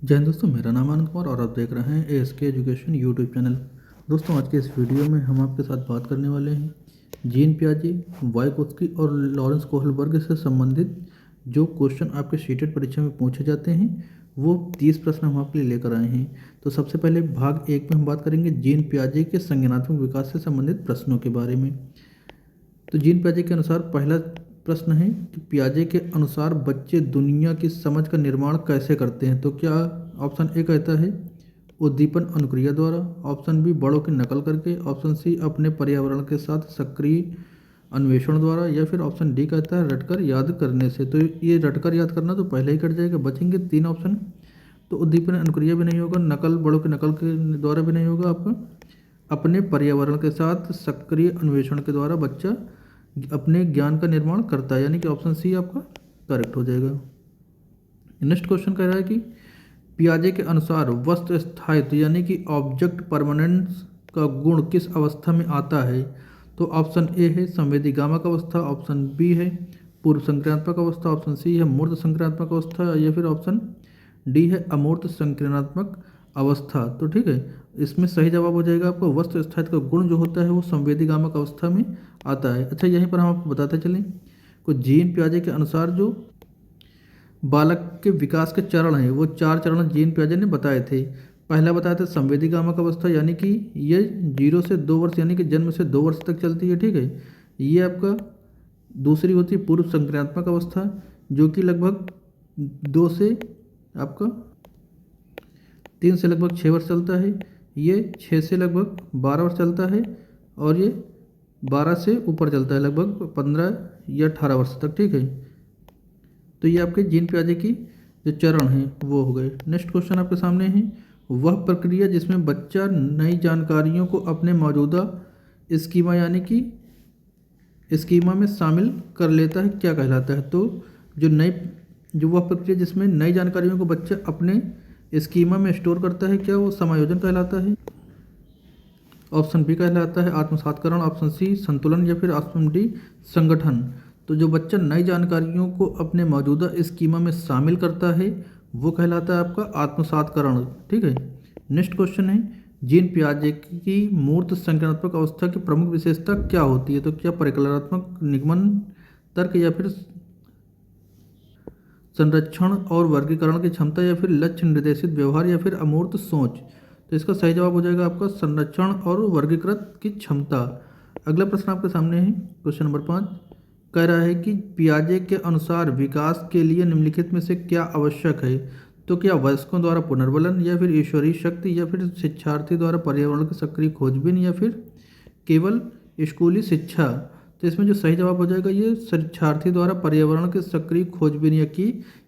जय हिंद दोस्तों, मेरा नाम आनंद कुमार और आप देख रहे हैं ASK एजुकेशन यूट्यूब चैनल। दोस्तों, आज के इस वीडियो में हम आपके साथ बात करने वाले हैं जीन पियाजे, वाइगोत्स्की और लॉरेंस कोहलबर्ग से संबंधित जो क्वेश्चन आपके सीटेट परीक्षा में पूछे जाते हैं वो 30 प्रश्न हम आपके लिए लेकर आए हैं। तो सबसे पहले भाग 1 में हम बात करेंगे जीन पियाजे के संज्ञानात्मक विकास से संबंधित प्रश्नों के बारे में। तो जीन पियाजे के अनुसार पहला प्रश्न है कि पियाजे के अनुसार बच्चे दुनिया की समझ का निर्माण कैसे करते हैं। तो क्या ऑप्शन ए कहता है उद्दीपन अनुक्रिया द्वारा, ऑप्शन बी बड़ों की नकल करके, ऑप्शन सी अपने पर्यावरण के साथ सक्रिय अन्वेषण द्वारा, या फिर ऑप्शन डी कहता है रटकर याद करने से। तो ये रटकर याद करना तो पहले ही कट जाएगा, बचेंगे 3 ऑप्शन। तो उद्दीपन अनुक्रिया भी नहीं होगा, नकल बड़ों की नकल के द्वारा भी नहीं होगा, आपका अपने पर्यावरण के साथ सक्रिय अन्वेषण के द्वारा बच्चा अपने ज्ञान का निर्माण करता है, यानी कि ऑप्शन सी आपका करेक्ट हो जाएगा। नेक्स्ट क्वेश्चन कह रहा है कि पियाजे के अनुसार वस्तु स्थायित्व यानी कि ऑब्जेक्ट परमानेंस का गुण किस अवस्था में आता है। तो ऑप्शन ए है संवेदी गामक अवस्था, ऑप्शन बी है पूर्व संक्रियात्मक अवस्था, ऑप्शन सी है मूर्त संक्रियात्मक अवस्था, या फिर ऑप्शन डी है अमूर्त संक्रियात्मक अवस्था। तो ठीक है, इसमें सही जवाब हो जाएगा आपको वस्तु स्थायित्व का गुण जो होता है वो संवेदी गामक अवस्था में आता है। अच्छा, यहीं पर हम आपको बताते चलें कुछ जीन पियाजे के अनुसार जो बालक के विकास के चरण हैं वो 4 चरण जीन पियाजे ने बताए थे। पहला बताया था संवेदी गामक अवस्था, यानी कि ये 0 से 2 वर्ष यानी कि जन्म से 2 वर्ष तक चलती है। ठीक है, ये आपका दूसरी होती है पूर्व संक्रियात्मक अवस्था जो कि लगभग 2 से आपका 3 से लगभग 6 वर्ष चलता है। ये 6 से लगभग 12 वर्ष चलता है और ये 12 से ऊपर चलता है लगभग 15 या 18 वर्ष तक। ठीक है, तो ये आपके जीन पियाजे की जो चरण हैं वो हो गए। नेक्स्ट क्वेश्चन आपके सामने है वह प्रक्रिया जिसमें बच्चा नई जानकारियों को अपने मौजूदा स्कीमा यानी कि स्कीमा में शामिल कर लेता है क्या कहलाता है। तो जो वह प्रक्रिया जिसमें नई जानकारियों को बच्चा अपने स्कीमा में स्टोर करता है क्या वो समायोजन कहलाता है। ऑप्शन बी कहलाता है आत्मसात्करण, ऑप्शन सी संतुलन, या फिर ऑप्शन डी संगठन। तो जो बच्चा नई जानकारियों को अपने मौजूदा स्कीमा में शामिल करता है वो कहलाता है आपका आत्मसात्करण। ठीक है, नेक्स्ट क्वेश्चन है जीन पियाजे की मूर्त संज्ञानात्मक अवस्था की प्रमुख विशेषता क्या होती है। तो क्या परिकल्पनात्मक निगमन तर्क, या फिर संरक्षण और वर्गीकरण की क्षमता, या फिर लक्ष्य निर्देशित व्यवहार, या फिर अमूर्त सोच। तो इसका सही जवाब हो जाएगा आपका संरक्षण और वर्गीकृत की क्षमता। अगला प्रश्न आपके सामने है क्वेश्चन नंबर 5 कह रहा है कि पियाजे के अनुसार विकास के लिए निम्नलिखित में से क्या आवश्यक है। तो क्या वयस्कों द्वारा पुनर्बलन, या फिर ईश्वरीय शक्ति, या फिर शिक्षार्थी द्वारा पर्यावरण की सक्रिय खोजबीन, या फिर केवल स्कूली शिक्षा। तो इसमें जो सही जवाब हो जाएगा ये शिक्षार्थी द्वारा पर्यावरण की सक्रिय खोजबीन या की,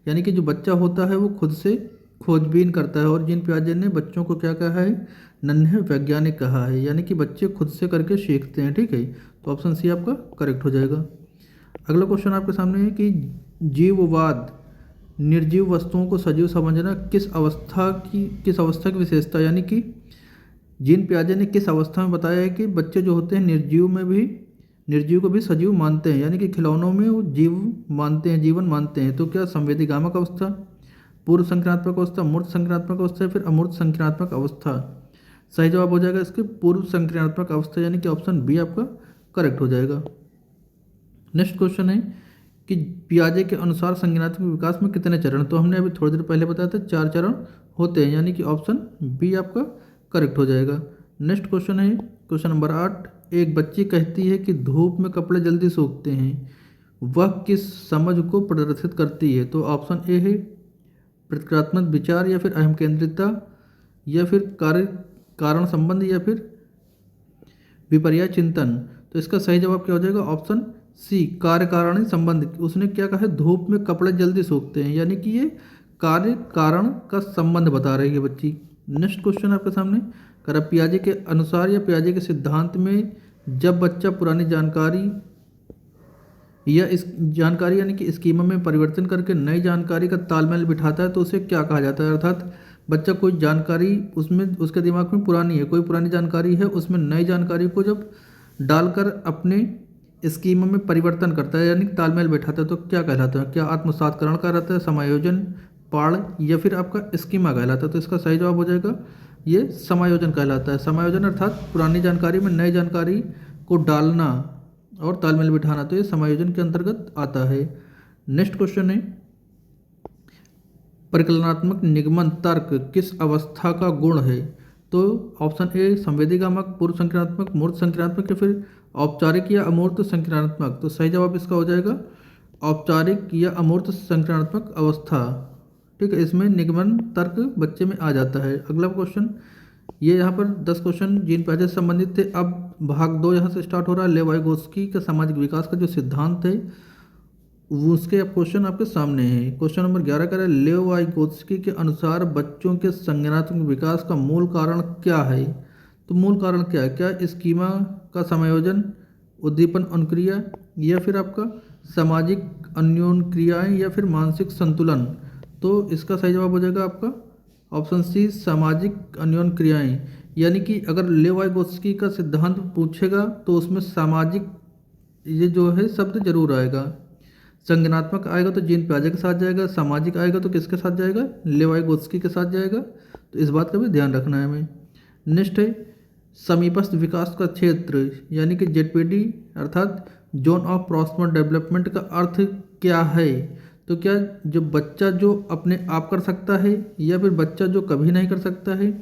यानी कि जो बच्चा होता है वो खुद से खोजबीन करता है। और जीन पियाजे ने बच्चों को क्या कहा है नन्हे वैज्ञानिक कहा है, यानी कि बच्चे खुद से करके सीखते हैं। ठीक है, तो ऑप्शन सी आपका करेक्ट हो जाएगा। अगला क्वेश्चन आपके सामने है कि जीववाद निर्जीव वस्तुओं को सजीव समझना किस अवस्था की विशेषता, यानी कि जीन पियाजे ने किस अवस्था में बताया है कि बच्चे जो होते हैं निर्जीव को भी सजीव मानते हैं, यानी कि खिलौनों में वो जीवन मानते हैं। तो क्या संवेदी गामक अवस्था, पूर्व संक्रियात्मक अवस्था, मूर्त संक्रियात्मक अवस्था, या फिर अमूर्त संक्रियात्मक अवस्था। सही जवाब हो जाएगा इसके पूर्व संक्रियात्मक अवस्था, यानी कि ऑप्शन बी आपका करेक्ट हो जाएगा। नेक्स्ट क्वेश्चन है कि पियाजे के अनुसार संज्ञानात्मक विकास में कितने चरण। तो हमने अभी थोड़ी देर पहले बताया था 4 चरण होते हैं, यानी कि ऑप्शन बी आपका करेक्ट हो जाएगा। नेक्स्ट क्वेश्चन है क्वेश्चन नंबर 8 एक बच्ची कहती है कि धूप में कपड़े जल्दी सूखते हैं, वह किस समझ को प्रदर्शित करती है। तो ऑप्शन ए है प्रतिक्रियात्मक विचार, या फिर अहम केंद्रितता, या फिर कारण संबंध, या फिर विपर्याय चिंतन। तो इसका सही जवाब क्या हो जाएगा ऑप्शन सी कार्य कारणीय संबंध। उसने क्या कहा है धूप में कपड़े जल्दी सूखते हैं, यानी कि ये कार्य कारण का संबंध बता रही है बच्ची। नेक्स्ट क्वेश्चन आपके सामने करा पियाजे के अनुसार या पियाजे के सिद्धांत में जब बच्चा पुरानी जानकारी या इस जानकारी यानी कि स्कीमा में परिवर्तन करके नई जानकारी का तालमेल बिठाता है तो उसे क्या कहा जाता है। अर्थात बच्चा कोई जानकारी उसमें उसके दिमाग में पुरानी है, कोई पुरानी जानकारी है, उसमें नई जानकारी को जब डालकर अपने स्कीमा में परिवर्तन करता है यानी कि तालमेल बैठाता है तो क्या कहलाता है। क्या आत्मसात्करण कहलाता है, समायोजन, पाड़ या फिर आपका स्कीमा कहलाता है। तो इसका सही जवाब हो जाएगा ये समायोजन कहलाता है। समायोजन अर्थात पुरानी जानकारी में नई जानकारी को डालना और तालमेल बिठाना, तो ये समायोजन के अंतर्गत आता है। नेक्स्ट क्वेश्चन है, परिकलनात्मक निगमन तर्क किस अवस्था का गुण है? तो ऑप्शन ए संवेदीगामक, पूर्व संक्रियात्मक, मूर्त संक्रियात्मक या फिर औपचारिक या अमूर्त संक्रियात्मक। तो सही जवाब इसका हो जाएगा औपचारिक या अमूर्त संक्रियात्मक अवस्था। ठीक है, इसमें निगमन तर्क बच्चे में आ जाता है। अगला क्वेश्चन, ये यहाँ पर 10 क्वेश्चन जीन पियाजे से संबंधित थे। अब भाग 2 यहाँ से स्टार्ट हो रहा है। लेव वाइगोत्स्की का सामाजिक विकास का जो सिद्धांत है उसके अब क्वेश्चन आपके सामने है। क्वेश्चन नंबर 11 का है, लेव वाइगोत्स्की के अनुसार बच्चों के संज्ञानात्मक विकास का मूल कारण क्या है? तो मूल कारण क्या है? क्या स्कीमा का समायोजन, उद्दीपन अनुक्रिया, या फिर आपका सामाजिक अन्योन क्रियाएं, या फिर मानसिक संतुलन? तो इसका सही जवाब हो जाएगा आपका ऑप्शन सी सामाजिक अन्योन क्रियाएं। यानी कि अगर लेव वाइगोत्स्की का सिद्धांत पूछेगा तो उसमें सामाजिक ये जो है शब्द जरूर आएगा। संज्ञानात्मक आएगा तो जीन पियाजे के साथ जाएगा, सामाजिक आएगा तो किसके साथ जाएगा? लेव वाइगोत्स्की के साथ जाएगा। तो इस बात का भी ध्यान रखना है हमें। नेक्स्ट है, समीपस्थ विकास का क्षेत्र यानी कि जेडपीडी अर्थात जोन ऑफ प्रॉक्सिमल डेवलपमेंट का अर्थ क्या है? तो क्या जो बच्चा जो अपने आप कर सकता है, या फिर बच्चा जो कभी नहीं कर सकता है,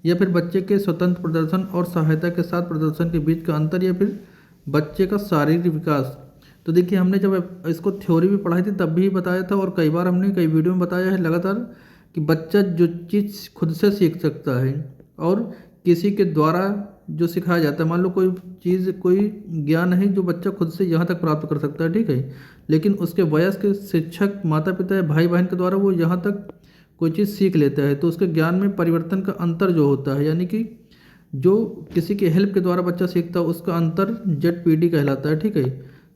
या फिर बच्चे के स्वतंत्र प्रदर्शन और सहायता के साथ प्रदर्शन के बीच का अंतर, या फिर बच्चे का शारीरिक विकास? तो देखिए, हमने जब इसको थ्योरी भी पढ़ाई थी तब भी बताया था और कई बार हमने कई वीडियो में बताया है लगातार कि बच्चा जो चीज़ खुद से सीख सकता है और किसी के द्वारा जो सिखाया जाता है, मान लो कोई चीज़, कोई ज्ञान है जो बच्चा खुद से यहाँ तक प्राप्त कर सकता है, ठीक है, लेकिन उसके वयस्क शिक्षक, माता पिता या भाई बहन के द्वारा वो यहाँ तक कोई चीज़ सीख लेता है, तो उसके ज्ञान में परिवर्तन का अंतर जो होता है, यानी कि जो किसी के हेल्प के द्वारा बच्चा सीखता है उसका अंतर जेडपीडी कहलाता है। ठीक है,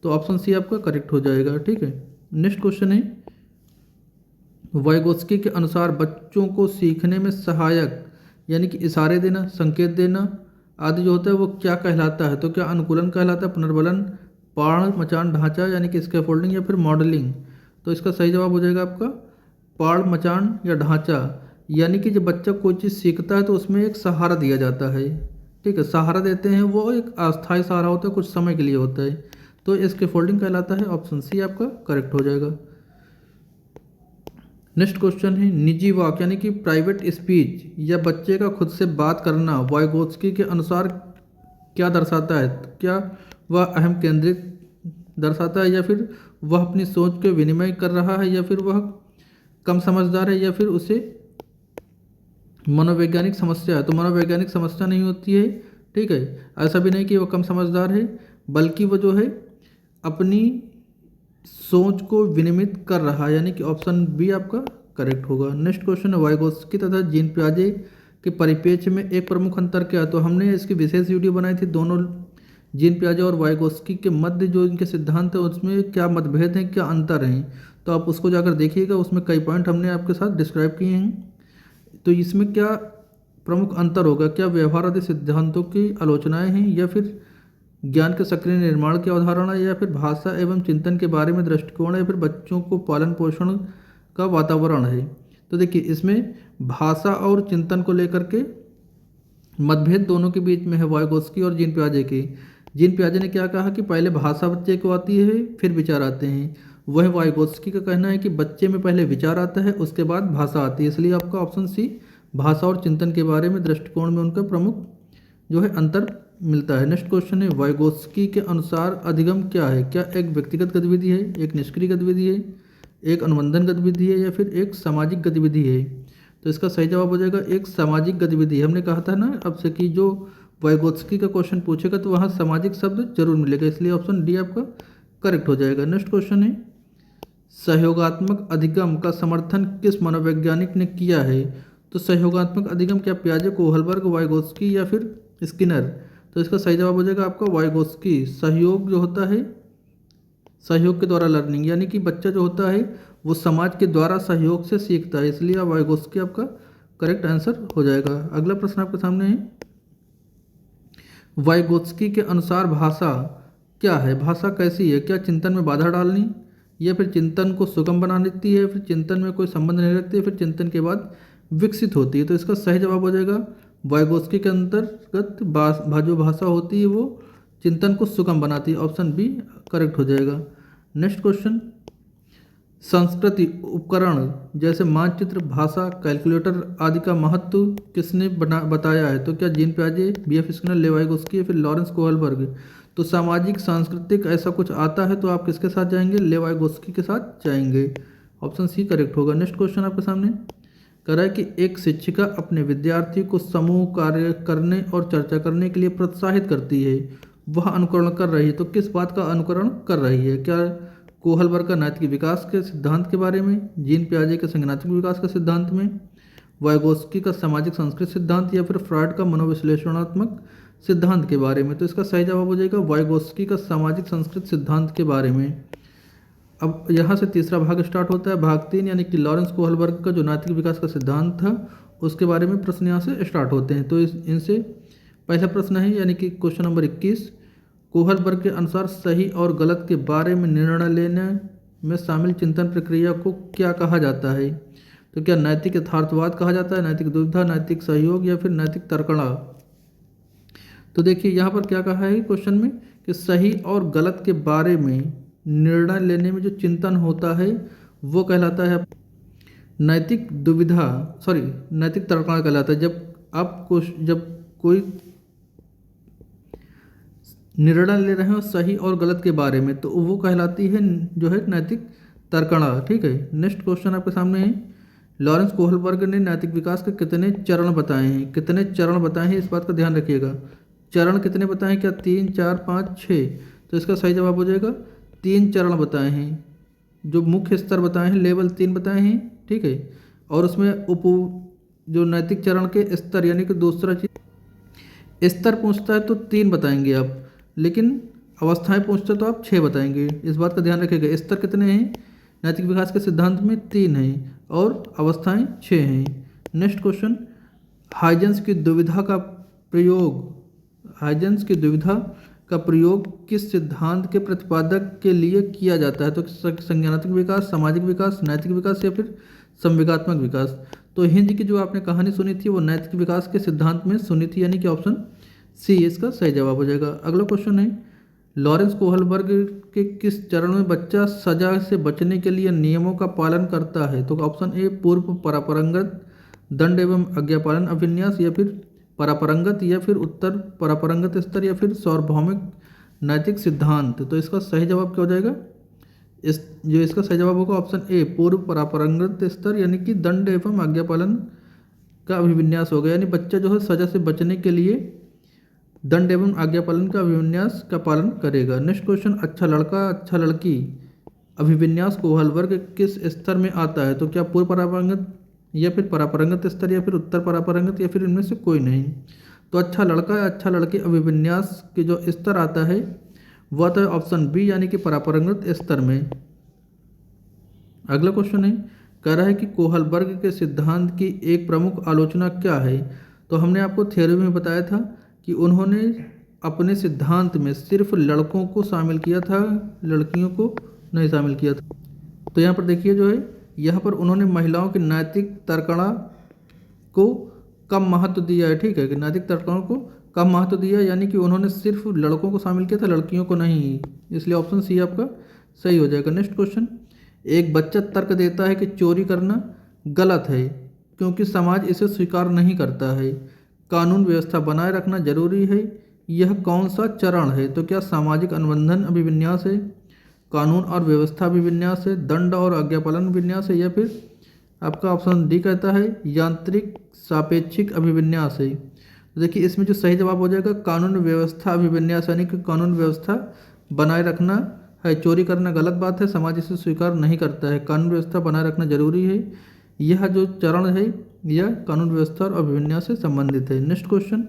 तो ऑप्शन सी आपका करेक्ट हो जाएगा। ठीक है, नेक्स्ट क्वेश्चन है, वाइगोत्स्की के अनुसार बच्चों को सीखने में सहायक यानी कि इशारे देना, संकेत देना आदि जो होता है वो क्या कहलाता है? तो क्या अनुकूलन कहलाता है, पुनर्बलन, पाण मचान ढांचा यानी कि स्कैफोल्डिंग, या फिर मॉडलिंग? तो इसका सही जवाब हो जाएगा आपका पाण मचान या ढांचा। यानी कि जब बच्चा कोई चीज़ सीखता है तो उसमें एक सहारा दिया जाता है। ठीक है, सहारा देते हैं, वो एक अस्थायी सहारा होता है, कुछ समय के लिए होता है, तो स्कैफोल्डिंग कहलाता है। ऑप्शन सी आपका करेक्ट हो जाएगा। नेक्स्ट क्वेश्चन है, निजी वाक यानी कि प्राइवेट स्पीच या बच्चे का खुद से बात करना वाइगोत्स्की के अनुसार क्या दर्शाता है? क्या वह अहम केंद्रित दर्शाता है, या फिर वह अपनी सोच के विनिमय कर रहा है, या फिर वह कम समझदार है, या फिर उसे मनोवैज्ञानिक समस्या है? तो मनोवैज्ञानिक समस्या नहीं होती है। ठीक है, ऐसा भी नहीं कि वह कम समझदार है, बल्कि वह जो है अपनी सोच को विनिमित कर रहा है, यानी कि ऑप्शन बी आपका करेक्ट होगा। नेक्स्ट क्वेश्चन है, वाइगोत्स्की तथा जीन पियाजे के परिप्रेक्ष्य में एक प्रमुख अंतर क्या है? तो हमने इसकी विशेष वीडियो बनाई थी, दोनों जीन पियाजे और वाइगोत्स्की के मध्य जो इनके सिद्धांत है उसमें क्या मतभेद हैं, क्या अंतर हैं, तो आप उसको जाकर देखिएगा, उसमें कई पॉइंट हमने आपके साथ डिस्क्राइब किए हैं। तो इसमें क्या प्रमुख अंतर होगा? क्या व्यवहार आदि सिद्धांतों की आलोचनाएँ हैं, या फिर ज्ञान के सक्रिय निर्माण की अवधारणा, या फिर भाषा एवं चिंतन के बारे में दृष्टिकोण, या फिर बच्चों को पालन पोषण का वातावरण है? तो देखिए, इसमें भाषा और चिंतन को लेकर के मतभेद दोनों के बीच में है, वाइगोत्स्की और जीन पियाजे के। जीन पियाजे ने क्या कहा कि पहले भाषा बच्चे को आती है फिर विचार आते हैं, वह वाइगोत्स्की का कहना है कि बच्चे में पहले विचार आता है उसके बाद भाषा आती है। इसलिए आपका ऑप्शन सी भाषा और चिंतन के बारे में दृष्टिकोण में उनका प्रमुख जो है अंतर मिलता है। नेक्स्ट क्वेश्चन है, वाइगोत्स्की के अनुसार अधिगम क्या है? क्या एक व्यक्तिगत गतिविधि है, एक निष्क्रिय गतिविधि है, एक अनुबंधन गतिविधि है, या फिर एक सामाजिक गतिविधि है? तो इसका सही जवाब हो जाएगा एक सामाजिक गतिविधि। हमने कहा था ना अब से कि जो वाइगोत्स्की का क्वेश्चन पूछेगा तो वहाँ सामाजिक शब्द जरूर मिलेगा, इसलिए ऑप्शन डी आपका करेक्ट हो जाएगा। नेक्स्ट क्वेश्चन है, सहयोगात्मक अधिगम का समर्थन किस मनोवैज्ञानिक ने किया है? तो सहयोगात्मक अधिगम क्या पियाजे, कोहलबर्ग, वाइगोत्स्की, या फिर स्किनर? तो इसका सही जवाब हो जाएगा आपका वाइगोत्स्की। सहयोग जो होता है, सहयोग के द्वारा लर्निंग, यानी कि बच्चा जो होता है वो समाज के द्वारा सहयोग से सीखता है, इसलिए वाइगोत्स्की आपका करेक्ट आंसर हो जाएगा। अगला प्रश्न आपके सामने है, वाइगोत्स्की के अनुसार भाषा क्या है? भाषा कैसी है? क्या चिंतन में बाधा डालनी, या फिर चिंतन को सुगम बना देती है, फिर चिंतन में कोई संबंध नहीं रखती है, फिर चिंतन के बाद विकसित होती है। तो इसका सही जवाब हो जाएगा वाइगोत्स्की के अंतर्गत जो भाषा होती है वो चिंतन को सुगम बनाती है। ऑप्शन बी करेक्ट हो जाएगा। नेक्स्ट क्वेश्चन, संस्कृति उपकरण जैसे मानचित्र, भाषा, कैलकुलेटर आदि का महत्व किसने बताया है? तो क्या जीन पियाजे, बी.एफ. स्किनर, लेव वाइगोत्स्की या फिर लॉरेंस कोहलबर्ग? तो सामाजिक सांस्कृतिक ऐसा कुछ आता है तो आप किसके साथ जाएंगे? लेव वाइगोत्स्की के साथ जाएंगे। ऑप्शन सी करेक्ट होगा। नेक्स्ट क्वेश्चन आपके सामने कह रहा है कि एक शिक्षिका अपने विद्यार्थी को समूह कार्य करने और चर्चा करने के लिए प्रोत्साहित करती है, वह अनुकरण कर रही है, तो किस बात का अनुकरण कर रही है? क्या कोहलबर्ग का नैतिक विकास के सिद्धांत के बारे में, जीन पियाजे के संज्ञानात्मक विकास के सिद्धांत में, वाइगोत्स्की का सामाजिक संस्कृत सिद्धांत या फिर फ्रॉइड का मनोविश्लेषणात्मक सिद्धांत के बारे में? तो इसका सही जवाब हो जाएगा वाइगोत्स्की का सामाजिक संस्कृत सिद्धांत के बारे में। अब यहाँ से तीसरा भाग स्टार्ट होता है, भाग 3, यानी कि लॉरेंस कोहलबर्ग का जो नैतिक विकास का सिद्धांत था उसके बारे में प्रश्न यहाँ से स्टार्ट होते हैं। तो इनसे पहला प्रश्न है यानी कि क्वेश्चन नंबर 21, कोहलबर्ग के अनुसार सही और गलत के बारे में निर्णय लेने में शामिल चिंतन प्रक्रिया को क्या कहा जाता है? तो क्या नैतिक यथार्थवाद कहा जाता है, नैतिक दुविधा, नैतिक सहयोग या फिर नैतिक तर्कणा? तो देखिए यहाँ पर क्या कहा है क्वेश्चन में कि सही और गलत के बारे में निर्णय लेने में जो चिंतन होता है वो कहलाता है नैतिक दुविधा, नैतिक तर्कणा कहलाता है। जब कोई निर्णय ले रहे हो सही और गलत के बारे में तो वो कहलाती है जो है नैतिक तर्कणा। ठीक है। नेक्स्ट क्वेश्चन आपके सामने है, लॉरेंस कोहलबर्ग ने नैतिक विकास के कितने चरण बताए हैं? कितने चरण बताए हैं इस बात का ध्यान रखिएगा। चरण कितने बताए हैं? क्या 3, 4, 5, 6? तो इसका सही जवाब हो जाएगा 3 चरण बताए हैं। जो मुख्य स्तर बताए हैं, लेवल 3 बताए हैं। ठीक है। और उसमें जो नैतिक चरण के स्तर यानी कि दूसरा चीज स्तर पूछता है तो 3 बताएंगे आप, लेकिन अवस्थाएं पूछते तो आप 6 बताएंगे। इस बात का ध्यान रखिएगा। स्तर कितने हैं नैतिक विकास के सिद्धांत में? 3 हैं और अवस्थाएं 6 हैं। नेक्स्ट क्वेश्चन, हाइजेंस की दुविधा का प्रयोग किस सिद्धांत के प्रतिपादक के लिए किया जाता है? तो संज्ञानात्मक विकास, सामाजिक विकास, नैतिक विकास या फिर संवेगात्मक विकास? तो हिंद की जो आपने कहानी सुनी थी वो नैतिक विकास के सिद्धांत में सुनी थी, यानी कि ऑप्शन सी इसका सही जवाब हो जाएगा। अगला क्वेश्चन है, लॉरेंस कोहलबर्ग के किस चरण में बच्चा सजा से बचने के लिए नियमों का पालन करता है? तो ऑप्शन ए पूर्व परापरंगत दंड एवं आज्ञापालन अभिन्यास, या फिर परापरंगत, या फिर उत्तर परापरंगत स्तर, या फिर सार्वभौमिक नैतिक सिद्धांत? तो इसका सही जवाब क्या हो जाएगा? इसका सही जवाब होगा ऑप्शन ए पूर्व परापरंगत स्तर, यानी कि दंड एवं आज्ञापालन का अभिविन्यास होगा। यानी बच्चा जो है सजा से बचने के लिए दंड एवं आज्ञापालन का अभिविन्यास का पालन करेगा। नेक्स्ट क्वेश्चन, अच्छा लड़का अच्छा लड़की अभिविन्यास कोहलबर्ग किस स्तर में आता है? तो क्या पूर्व परापरंगत या फिर परापरंगत स्तर या फिर उत्तर परापरंगत या फिर इनमें से कोई नहीं? तो अच्छा लड़का या अच्छा लड़की अभिविन्यास के जो स्तर आता है वह आता है ऑप्शन बी, यानी कि परापरंगत स्तर में। अगला क्वेश्चन है, कह रहा है कि कोहलबर्ग के सिद्धांत की एक प्रमुख आलोचना क्या है? तो हमने आपको थ्योरी में बताया था कि उन्होंने अपने सिद्धांत में सिर्फ लड़कों को शामिल किया था, लड़कियों को नहीं शामिल किया था। तो यहाँ पर देखिए जो है यहाँ पर उन्होंने महिलाओं की नैतिक तर्कणा को कम महत्व दिया है। ठीक है, कि नैतिक तर्कणा को कम महत्व दिया, यानी कि उन्होंने सिर्फ लड़कों को शामिल किया था, लड़कियों को नहीं। इसलिए ऑप्शन सी आपका सही हो जाएगा। नेक्स्ट क्वेश्चन, एक बच्चा तर्क देता है कि चोरी करना गलत है क्योंकि समाज इसे स्वीकार नहीं करता है, कानून व्यवस्था बनाए रखना जरूरी है, यह कौन सा चरण है? तो क्या सामाजिक अनुबंधन अभिविन्यास है, कानून और व्यवस्था अभिविन्यास है, दंड और आज्ञापालन अभिविन्यास है, या फिर आपका ऑप्शन डी कहता है यांत्रिक सापेक्षिक अभिविन्यास है? तो देखिए इसमें जो सही जवाब हो जाएगा कानून व्यवस्था अभिविन्यास, यानी कि कानून व्यवस्था बनाए रखना है। चोरी करना गलत बात है, समाज इसे स्वीकार नहीं करता है, कानून व्यवस्था बनाए रखना जरूरी है। यह जो चरण है यह कानून व्यवस्था और अभिविन्यास से संबंधित है। नेक्स्ट क्वेश्चन,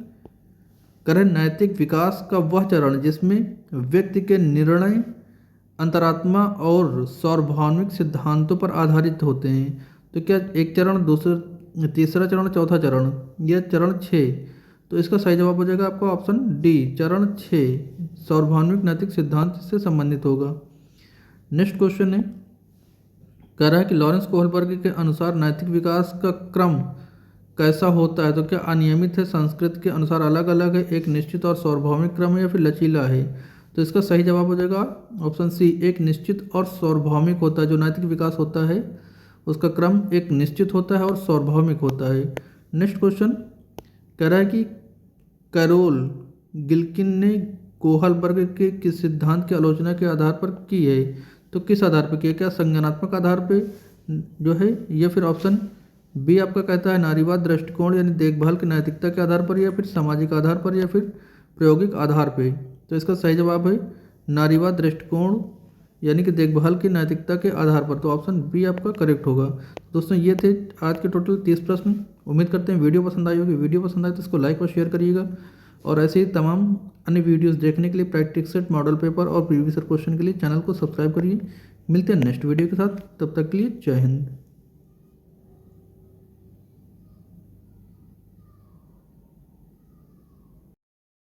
करें नैतिक विकास का वह चरण जिसमें व्यक्ति के निर्णय अंतरात्मा और सार्वभौमिक सिद्धांतों पर आधारित होते हैं? तो क्या एक चरण, दूसरा, तीसरा चरण, चौथा चरण, यह चरण 6? तो इसका सही जवाब हो जाएगा आपका ऑप्शन डी, चरण 6 सार्वभौमिक नैतिक सिद्धांत से संबंधित होगा। नेक्स्ट क्वेश्चन है, कह रहा है कि लॉरेंस कोहलबर्ग के अनुसार नैतिक विकास का क्रम कैसा होता है? तो क्या अनियमित है, संस्कृत के अनुसार अलग अलग है, एक निश्चित और सार्वभौमिक क्रम है, या फिर लचीला है? तो इसका सही जवाब हो जाएगा ऑप्शन सी, एक निश्चित और सार्वभौमिक होता है। जो नैतिक विकास होता है उसका क्रम एक निश्चित होता है और सार्वभौमिक होता है। नेक्स्ट क्वेश्चन कह रहा है कि कैरोल गिल्किन ने कोहलबर्ग के किस सिद्धांत की आलोचना के आधार पर की है? तो किस आधार पर की है? क्या संज्ञानात्मक आधार पे जो है, या फिर ऑप्शन बी आपका कहता है नारीवाद दृष्टिकोण यानी देखभाल की नैतिकता के आधार पर, या फिर सामाजिक आधार पर, या फिर प्रायोगिक आधार पे? तो इसका सही जवाब है नारीवाद दृष्टिकोण यानी कि देखभाल की नैतिकता के आधार पर। तो ऑप्शन बी आपका करेक्ट होगा। दोस्तों ये थे आज के टोटल 30 प्रश्न। उम्मीद करते हैं वीडियो पसंद आई होगी। वीडियो पसंद आए तो इसको लाइक और शेयर करिएगा, और ऐसे ही तमाम अन्य वीडियोस देखने के लिए प्रैक्टिस सेट, मॉडल पेपर और प्रीवियस क्वेश्चन के लिए चैनल को सब्सक्राइब करिए। मिलते हैं नेक्स्ट वीडियो के साथ, तब तक के लिए जय हिंद।